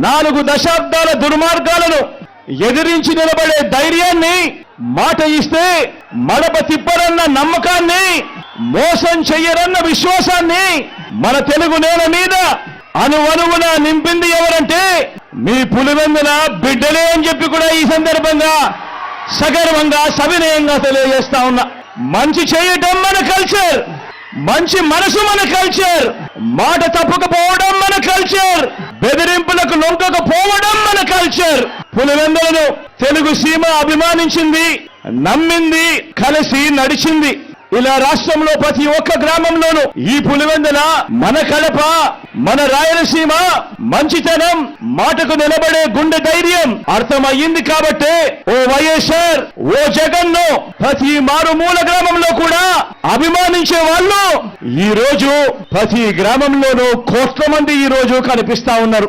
4 దశాబ్దాల దుర్మార్గాలను ఎదిరించి నిలబడే ధైర్యాన్ని, మాట ఇస్తే మడప తిప్పరన్న నమ్మకాన్ని, మోసం చెయ్యరన్న విశ్వాసాన్ని మన తెలుగు నేల మీద అణువణువున నింపింది ఎవరంటే మీ పులివెందుల బిడ్డలే అని చెప్పి కూడా ఈ సందర్భంగా సగర్వంగా సవినయంగా తెలియజేస్తా ఉన్నా. మంచి చేయటం మన కల్చర్, మంచి మనసు మన కల్చర్, మాట తప్పకపోవడం మన కల్చర్, బెదిరింపులకు లొంగకపోవడం మన కల్చర్. పులివెందులను తెలుగు సీమ అభిమానించింది, నమ్మింది, కలిసి నడిచింది. ఇలా రాష్ట్రంలో ప్రతి ఒక్క గ్రామంలోనూ ఈ పులివెందుల మన కడప, మన రాయలసీమ మంచితనం, మాటకు నిలబడే గుండె ధైర్యం అర్థమయ్యింది. కాబట్టే ఓ వైఎస్ఆర్, ఓ జగన్ ను ప్రతి మారుమూల గ్రామంలో కూడా అభిమానించే వాళ్ళు ఈ రోజు ప్రతి గ్రామంలోనూ కోట్ల మంది ఈ రోజు కనిపిస్తా ఉన్నారు.